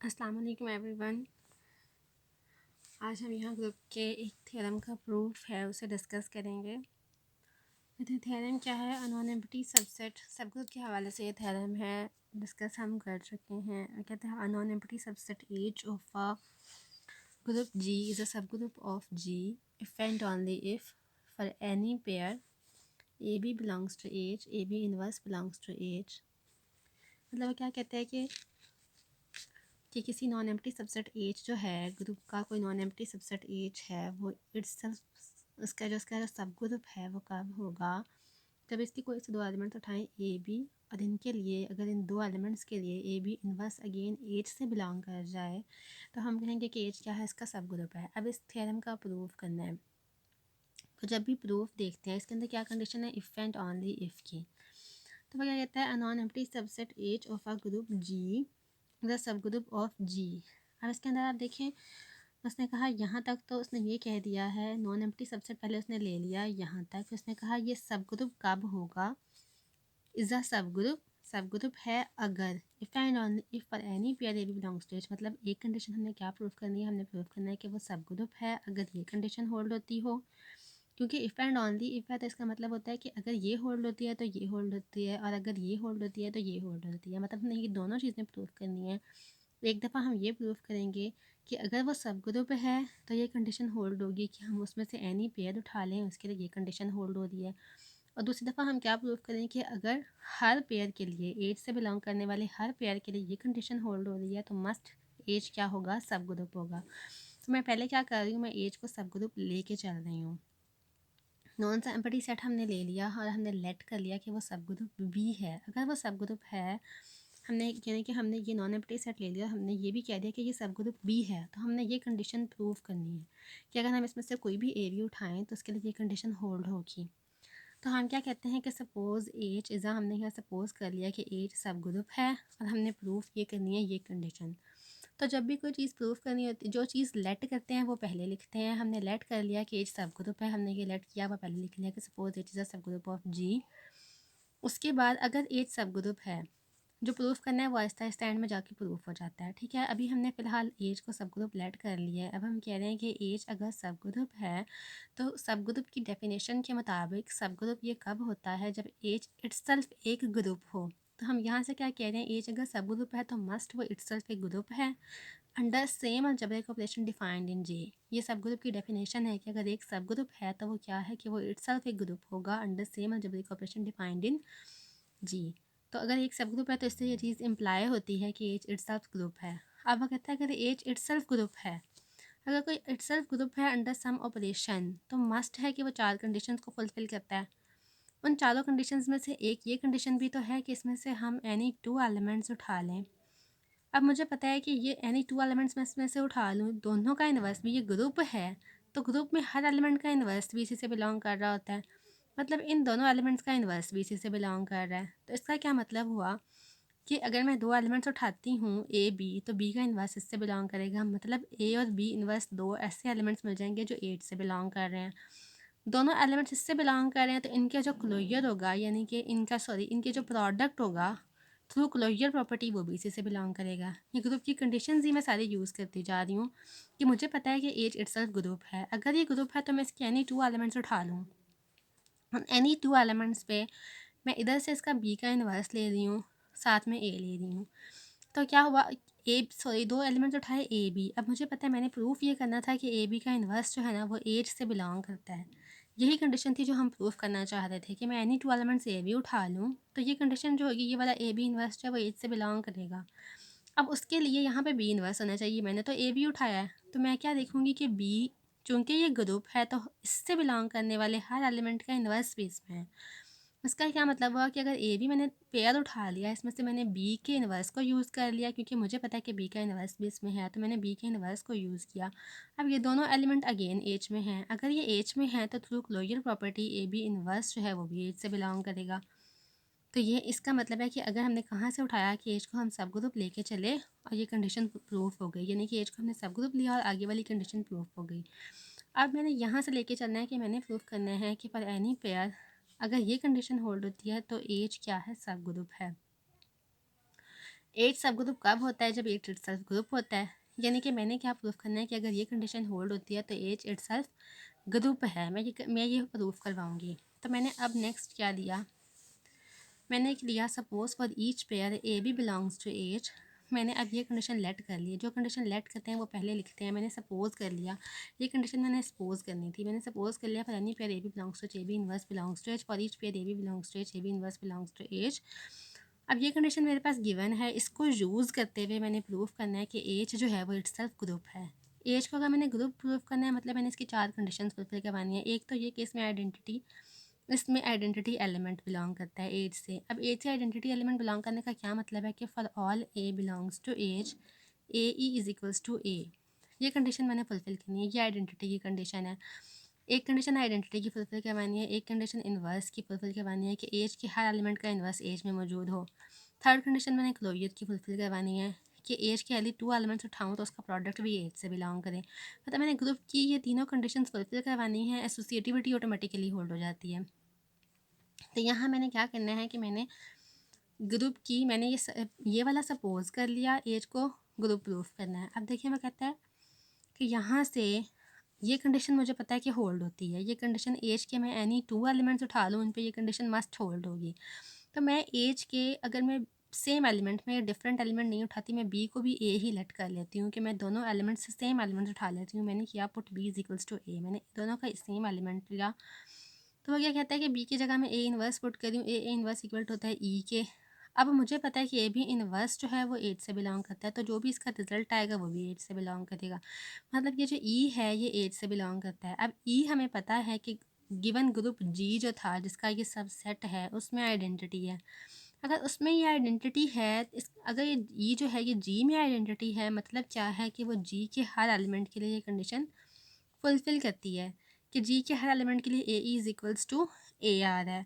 अस्सलाम वालेकुम एवरीवन। आज हम यहाँ ग्रुप के एक थ्योरम का प्रूफ है उसे डिस्कस करेंगे। ये थ्योरम क्या है? अननोन एम्प्टी सबसेट सबग्रुप के हवाले से ये थ्योरम है, डिस्कस हम कर चुके हैं। कहते हैं a non empty subset H of a group G is a subgroup of G if and only if for any pair A B belongs to H, A B inverse belongs to H. मतलब क्या कहते हैं कि किसी non empty subset H जो है group का, कोई नॉन एम्प्टी सबसेट एच है, वो इट्ससेल्फ उसका जो सब ग्रुप है वो कब होगा? जब इसकी कोई से दो एलिमेंट्स उठाएं ए बी, और इनके लिए अगर इन दो एलिमेंट्स के लिए A B inverse again H से बिलोंग कर जाए तो हम कहेंगे कि एच क्या है, इसका सब ग्रुप है। अब इस थ्योरम का प्रूफ करना है, तो जब भी प्रूफ देखते हैं इसके अंदर क्या कंडीशन है, इफ़ एंड ओनली इफ़ की। तो वो क्या कहता है, a non empty subset H of a group G the subgroup of G. अब इसके अंदर आप देखें, उसने कहा यहाँ तक तो उसने ये कह दिया है, नॉन एम्प्टी सबसेट पहले उसने ले लिया यहाँ तक, उसने कहा ये सब ग्रुप कब होगा, इज़ अ सब ग्रुप है अगर if and only if for any pair A B belongs to H. मतलब एक कंडीशन हमने क्या प्रूफ करनी है, हमने प्रूफ करना है कि वो सब ग्रुप है अगर ये कंडीशन होल्ड होती हो, क्योंकि इफ़ एंड ओनली इफ़ है तो इसका मतलब होता है कि अगर ये होल्ड होती है तो ये होल्ड होती है, और अगर ये होल्ड होती है तो ये होल्ड होती है। मतलब हमने ये दोनों चीज़ें प्रूफ करनी है। एक दफ़ा हम ये प्रूफ करेंगे कि अगर वो सब ग्रुप है तो ये कंडीशन होल्ड होगी कि हम उसमें से एनी पेयर उठा लें, उसके लिए ये कंडीशन होल्ड हो रही है। और दूसरी दफ़ा हम क्या प्रूफ करें कि अगर हर पेयर के लिए, एज से बिलोंग करने वाले हर पेयर के लिए ये कंडीशन होल्ड हो रही है तो मस्ट एज क्या होगा, सब ग्रुप होगा। तो मैं पहले क्या कर रही हूँ, मैं एज को सब ग्रुप लेके चल रही हूँ। नॉन एम्प्टी सेट हमने ले लिया और हमने लेट कर लिया कि वो सब ग्रुप भी है। अगर वो सब ग्रुप है, हमने यानी कि हमने ये नॉन एम्प्टी सेट ले लिया, हमने ये भी कह दिया कि ये सब ग्रुप बी है, तो हमने ये कंडीशन प्रूव करनी है कि अगर हम इसमें से कोई भी ए बी उठाएं तो उसके लिए ये कंडीशन होल्ड होगी। तो हम क्या कहते हैं कि सपोज़ एच इज़ा, हमने यहाँ सपोज़ कर लिया कि एच सब ग्रुप है और हमने प्रूफ ये करनी है ये कंडीशन। तो जब भी कोई चीज़ प्रूफ करनी होती है, जो चीज़ लेट करते हैं वो पहले लिखते हैं। हमने लेट कर लिया कि एच सब ग्रुप है, हमने ये लेट किया, वो पहले लिख लिया कि सपोज एच इज़ अ सब ग्रुप ऑफ जी। उसके बाद अगर एच सब ग्रुप है, जो प्रूफ करना है वो आहिस्ता आहिस्ता एंड में जाके प्रूफ हो जाता है। ठीक है, अभी हमने फ़िलहाल एज को सब ग्रुप लेट कर लिया है। अब हम कह रहे हैं कि एज अगर सब ग्रुप है तो सब ग्रुप की डेफिनेशन के मुताबिक सब ग्रुप ये कब होता है, जब एज इट्सल्फ एक ग्रुप हो। तो हम यहाँ से क्या कह रहे हैं, एज अगर सब ग्रुप है तो मस्ट वो इट्सल्फ एक ग्रुप है under same algebraic operation defined in J. ये सब ग्रुप की डेफिनेशन है कि अगर एक सब ग्रुप है तो वो क्या है कि वो इट्सल्फ एक ग्रुप होगा under same algebraic operation defined in G. तो अगर एक सब ग्रुप है तो इससे ये चीज़ इम्प्लाई होती है कि एच इट्सल्फ ग्रुप है। अब वो कहता है अगर एच इट्सल्फ ग्रुप है, अगर कोई इट्सल्फ ग्रुप है अंडर सम ऑपरेशन, तो मस्ट है कि वो चार कंडीशंस को फुलफिल करता है। उन चारों कंडीशंस में से एक ये कंडीशन भी तो है कि इसमें से हम एनी टू एलिमेंट्स उठा लें। अब मुझे पता है कि ये एनी टू एलिमेंट्स में इसमें से उठा लूँ, दोनों का इन्वर्स भी, ये ग्रुप है तो ग्रुप में हर एलिमेंट का इन्वर्स भी इसी से बिलोंग कर रहा होता है। मतलब इन दोनों एलिमेंट्स का इन्वर्स भी इसी से बिलोंग कर रहा है। तो इसका क्या मतलब हुआ कि अगर मैं दो एलिमेंट्स उठाती हूँ ए बी, तो बी का इन्वर्स इससे बिलोंग करेगा। मतलब ए और बी इन्वर्स दो ऐसे एलिमेंट्स मिल जाएंगे जो एट से बिलोंग कर रहे हैं। दोनों एलिमेंट्स इससे बिलोंग कर रहे हैं तो इनका जो क्लोजर होगा, यानी कि इनके जो प्रोडक्ट होगा थ्रू क्लोजर प्रॉपर्टी, वो भी इसी से बिलोंग करेगा। ये ग्रुप की कंडीशंस ही मैं सारी यूज़ करती जा रही हूँ कि मुझे पता है कि एच इट्सल्फ ग्रुप है। अगर ये ग्रुप है तो मैं इसके एनी टू एलिमेंट्स उठा लूँ। एनी टू एलिमेंट्स पे मैं इधर से इसका बी का इन्वर्स ले रही हूँ, साथ में ए ले रही हूँ। तो क्या हुआ, दो एलिमेंट्स उठाए ए बी। अब मुझे पता है मैंने प्रूफ ये करना था कि ए बी का इन्वर्स जो है ना वो एच से बिलोंग करता है। यही कंडीशन थी जो हम प्रूफ करना चाह रहे थे कि मैं any two elements A B उठा लूँ तो ये कंडीशन जो होगी, ये वाला ए बी इन्वर्स जो है वो एच से बिलोंग करेगा। अब उसके लिए यहाँ पे बी इन्वर्स होना चाहिए। मैंने तो ए बी उठाया है तो मैं क्या देखूँगी कि बी, चूँकि ये ग्रुप है तो इससे बिलोंग करने वाले हर एलिमेंट का इन्वर्स भी इसमें है। इसका क्या मतलब हुआ कि अगर ए बी मैंने पेयर उठा लिया, इसमें से मैंने बी के इन्वर्स को यूज़ कर लिया, क्योंकि मुझे पता है कि बी का इन्वर्स भी इसमें है तो मैंने बी के इन्वर्स को यूज़ किया। अब ये दोनों एलिमेंट अगेन एच में हैं। अगर ये एच में है तो through closure property A B inverse जो है वो भी एच से बिलोंग करेगा। तो ये इसका मतलब है कि अगर हमने कहाँ से उठाया कि एच को हम सब ग्रुप लेके चले और ये कंडीशन प्रूफ हो गई, यानी कि एच को हमने सब ग्रुप लिया और आगे वाली कंडीशन प्रूफ हो गई। अब मैंने यहाँ से लेके चलना है कि मैंने प्रूफ करना है कि फॉर एनी पेयर अगर ये कंडीशन होल्ड होती है तो एज क्या है, सब ग्रुप है। एज सब ग्रुप कब होता है? जब एज इटसेल्फ ग्रुप होता है। यानी कि मैंने क्या प्रूफ करना है कि अगर ये कंडीशन होल्ड होती है तो एज इटसेल्फ ग्रुप है। मैं ये प्रूफ करवाऊंगी। तो मैंने अब नेक्स्ट क्या लिया, मैंने एक लिया suppose for each pair A B belongs to H. मैंने अब ये कंडीशन लेट कर ली। जो कंडीशन लेट करते हैं वो पहले लिखते हैं। मैंने सपोज कर लिया, ये कंडीशन मैंने सपोज करनी थी। मैंने सपोज कर लिया for any pair A B belongs to A B inverse belongs to H, for each pair A B belongs to H A B inverse belongs to H. अब ये कंडीशन मेरे पास given है, इसको यूज़ करते हुए मैंने प्रूफ करना है कि एज जो है वो इटसेल्फ ग्रुप है। एज को अगर मैंने ग्रुप प्रूफ करना है मतलब मैंने इसकी 4 कंडीशंस फुलफिल करवानी है। एक तो ये कि इसमें आइडेंटिटी एलिमेंट बिलोंग करता है एज से। अब एज से आइडेंटिटी एलिमेंट बिलोंग करने का क्या मतलब है कि for all A belongs to H A E is equals to A. ये कंडीशन मैंने फुलफिल करनी है, ये आइडेंटिटी की कंडीशन है। एक कंडीशन आइडेंटिटी की फुलफिल करवानी है, एक कंडीशन इन्वर्स की फुलफिल करवानी है कि एज के हर एलिमेंट का इन्वर्स एज में मौजूद हो। थर्ड कंडीशन मैंने क्लोजर की फुलफिल करवानी है कि एज के यदि 2 एलिमेंट्स उठाऊँ तो उसका प्रोडक्ट भी एज से बिलोंग करे। मतलब मैंने ग्रुप की ये तीनों कंडीशन फुलफिल करवानी है, एसोसिएटिविटी ऑटोमेटिकली होल्ड हो जाती है। तो यहाँ मैंने क्या करना है कि मैंने ग्रुप की मैंने ये वाला सपोज कर लिया, एज को ग्रुप प्रूफ करना है। अब देखिए मैं कहता है कि यहाँ से ये कंडीशन मुझे पता है कि होल्ड होती है। ये कंडीशन एज के मैं एनी 2 एलिमेंट्स उठा लूँ उन पे ये कंडीशन मस्ट होल्ड होगी। तो मैं एज के अगर मैं सेम एलिमेंट में डिफरेंट एलिमेंट नहीं उठाती, मैं बी को भी ए ही लेट कर लेती हूँ कि मैं दोनों एलिमेंट्स से सेम एलिमेंट्स उठा लेती हूँ। मैंने किया put B is equals to A, मैंने दोनों का सेम एलिमेंट लिया। तो वो क्या कहता है कि बी की जगह मैं ए इन्वर्स पुट करी हूँ, ए इन्वर्स इक्वल होता है ई के। अब मुझे पता है कि ए बी इन्वर्स जो है वो एट से बिलोंग करता है, तो जो भी इसका रिजल्ट आएगा वो भी एट से बिलोंग करेगा। मतलब ये जो ई है ये एट से बिलोंग करता है। अब ई हमें पता है कि गिवन ग्रुप जी जो था जिसका ये सब सेट है उसमें आइडेंटिटी है। अगर उसमें ये आइडेंटिटी है, अगर ये ई जो है ये जी में आइडेंटिटी है, मतलब क्या है कि वो जी के हर एलिमेंट के लिए ये कंडीशन फुलफिल करती है कि जी के हर एलिमेंट के लिए A is equals to A R है।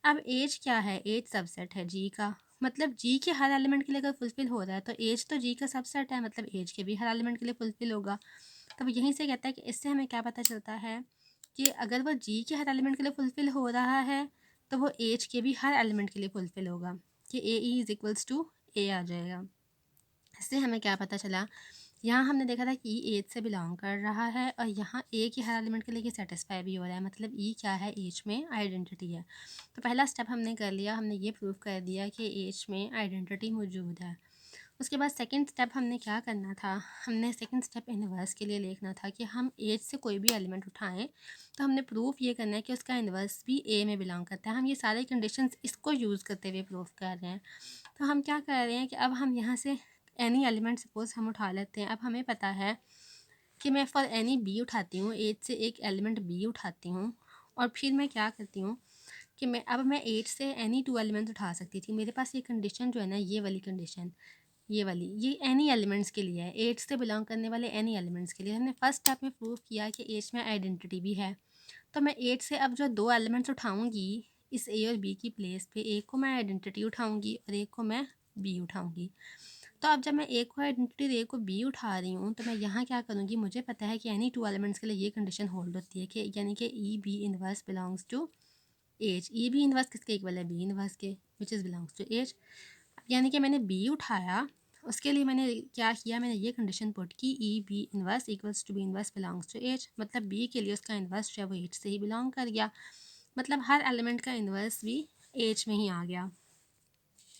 अब एज क्या है? एज सबसेट है जी का, मतलब जी के हर एलिमेंट के लिए अगर फुलफिल हो रहा है तो एज तो जी का सबसेट है, मतलब एज के भी हर एलिमेंट के लिए फुलफिल होगा। तब यहीं से कहता है कि इससे हमें क्या पता चलता है कि अगर वो जी के हर एलिमेंट के लिए फुलफिल हो रहा है तो वो एज के भी हर एलिमेंट के लिए फुलफिल होगा कि ए इज़ इक्वल्स टू ए आ जाएगा। इससे हमें क्या पता चला, यहाँ हमने देखा था कि ई एज से बिलोंग कर रहा है और यहाँ ए के हर एलिमेंट के लिए ये सेटिस्फाई भी हो रहा है, मतलब ई क्या है? एज में आइडेंटिटी है। तो पहला स्टेप हमने कर लिया, हमने ये प्रूव कर दिया कि एज में आइडेंटिटी मौजूद है। उसके बाद सेकंड स्टेप हमने क्या करना था, हमने सेकंड स्टेप इन्वर्स के लिए लिखना था कि हम एज से कोई भी एलिमेंट उठाएं तो हमने प्रूफ ये करना है कि उसका इन्वर्स भी ए में बिलोंग करता है। हम ये सारे कंडीशंस इसको यूज़ करते हुए प्रूफ कर रहे हैं। तो हम क्या कर रहे हैं कि अब हम यहाँ से एनी एलिमेंट सपोज हम उठा लेते हैं। अब हमें पता है कि मैं फॉर एनी बी उठाती हूँ, एज से एक एलिमेंट बी उठाती हूँ और फिर मैं क्या करती हूँ कि मैं एज से एनी 2 एलिमेंट्स उठा सकती थी। मेरे पास ये कंडीशन जो है ना, ये वाली कंडीशन, ये एनी एलिमेंट्स के लिए है, एज से बिलोंग करने वाले एनी एलिमेंट्स के लिए। हमने फर्स्ट स्टेप में प्रूव किया कि एज में आइडेंटिटी भी है। तो मैं एज से अब जो 2 एलिमेंट्स उठाऊँगी इस ए और बी की प्लेस पे, एक को मैं आइडेंटिटी उठाऊँगी और एक को मैं बी उठाऊँगी। तो अब जब मैं ए को आइडेंटिटी ए को बी उठा रही हूँ तो मैं यहाँ क्या करूँगी, मुझे पता है कि एनी 2 एलिमेंट्स के लिए ये कंडीशन होल्ड होती है कि यानी कि E B inverse belongs to H. E B inverse किसके इक्वल है? बी इनवर्स के, which is belongs to H. यानी कि मैंने बी उठाया, उसके लिए मैंने क्या किया, मैंने ये कंडीशन पुट की E B inverse equals to B inverse belongs to H. मतलब बी के लिए उसका इनवर्स जो है वो एज से ही बिलोंग कर गया, मतलब हर एलिमेंट का इन्वर्स भी एज में ही आ गया।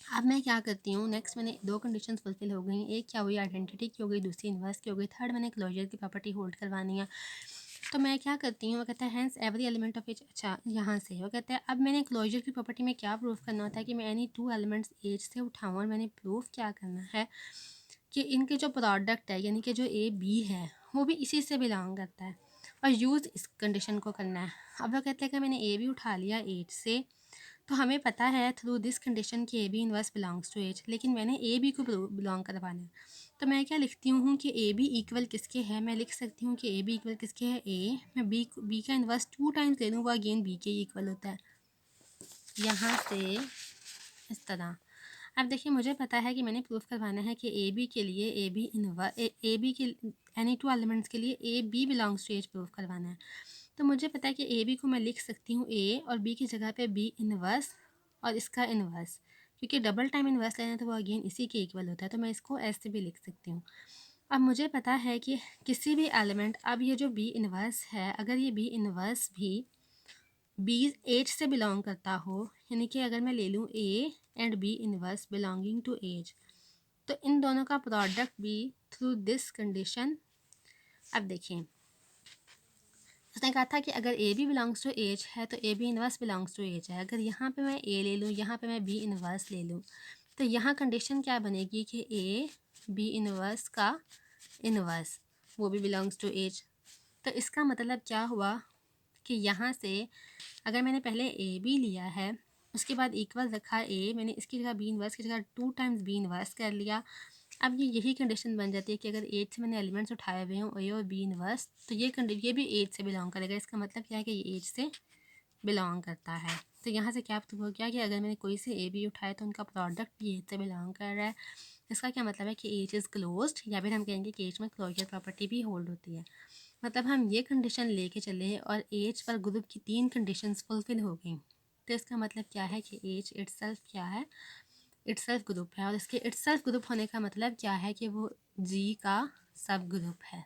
अब मैं क्या करती हूँ, नेक्स्ट मैंने 2 कंडीशन फुलफिल हो गई। एक क्या हुई? आइडेंटिटी की हो गई, दूसरी इन्वर्स की हो गई। थर्ड मैंने क्लोजर की प्रॉपर्टी होल्ड करवानी है। तो मैं क्या करती हूँ, वो कहता है hence every element of H. अच्छा, यहाँ से वो कहता है अब मैंने क्लोजर की प्रॉपर्टी में क्या प्रूफ करना होता है कि मैं एनी 2 एलिमेंट्स एज से उठाऊँ और मैंने प्रूफ क्या करना है कि इनके जो प्रोडक्ट है यानी कि जो ए बी है वो भी इसी से बिलोंग करता है और यूज़ इस कंडीशन को करना है। अब वो कहते हैं कि मैंने ए भी उठा लिया एज से, तो हमें पता है थ्रू दिस कंडीशन कि A B inverse belongs to H, लेकिन मैंने ए बी को बिलोंग करवाना है। तो मैं क्या लिखती हूँ कि ए बी इक्वल किसके है? मैं लिख सकती हूँ कि ए बी इक्वल किसके है? ए, मैं बी का इन्वर्स 2 टाइम्स ले लूँ, वो अगेन बी के इक्वल होता है, यहाँ से इस तरह। अब देखिए मुझे पता है कि मैंने प्रूफ करवाना है कि ए बी के लिए A B inverse A B के एनी 2 एलिमेंट्स के लिए A B belongs to H proof करवाना है। तो मुझे पता है कि ए बी को मैं लिख सकती हूँ ए और बी की जगह पे बी इनवर्स और इसका इन्वर्स, क्योंकि डबल टाइम इन्वर्स लेना है तो वो अगेन इसी के इक्वल होता है, तो मैं इसको ऐसे भी लिख सकती हूँ। अब मुझे पता है कि किसी भी एलिमेंट, अब ये जो बी इन्वर्स है, अगर ये बी इन्वर्स भी बी एज से बिलोंग करता हो, यानी कि अगर मैं ले लूँ A and B inverse belonging to H, तो इन दोनों का प्रोडक्ट भी थ्रू दिस कंडीशन। अब देखिए, उसने कहा था कि अगर A B belongs to H है तो A B inverse belongs to H है। अगर यहाँ पे मैं ए ले लूँ, यहाँ पे मैं बी इन्वर्स ले लूँ, तो यहाँ कंडीशन क्या बनेगी कि ए बी इन्वर्स का इन्वर्स वो भी बिलोंग्स टू एज। तो इसका मतलब क्या हुआ कि यहाँ से अगर मैंने पहले ए बी लिया है, उसके बाद इक्वल रखा ए, मैंने इसकी जगह बी इन्वर्स की जगह 2 टाइम्स बी इन्वर्स कर लिया। अब ये यही कंडीशन बन जाती है कि अगर एज से मैंने एलिमेंट्स उठाए हुए हों ए और बी इन्वर्स, तो ये भी एज से बिलोंग करेगा। इसका मतलब क्या है कि ये एज से बिलोंग करता है। तो यहाँ से क्या प्रूव हो गया कि अगर मैंने कोई से ए बी उठाए तो उनका प्रोडक्ट भी एज से बिलोंग कर रहा है। इसका क्या मतलब है कि एज इज़ क्लोज्ड, या फिर हम कहेंगे कि एज में क्लोजर प्रॉपर्टी भी होल्ड होती है। मतलब हम ये कंडीशन लेके चले और एज पर ग्रुप की 3 कंडीशंस फुलफिल हो गई, तो इसका मतलब क्या है कि एज इटसेल्फ क्या है, इटसेल्फ ग्रुप है। और इसके इटसेल्फ ग्रुप होने का मतलब क्या है कि वो जी का सब ग्रुप है।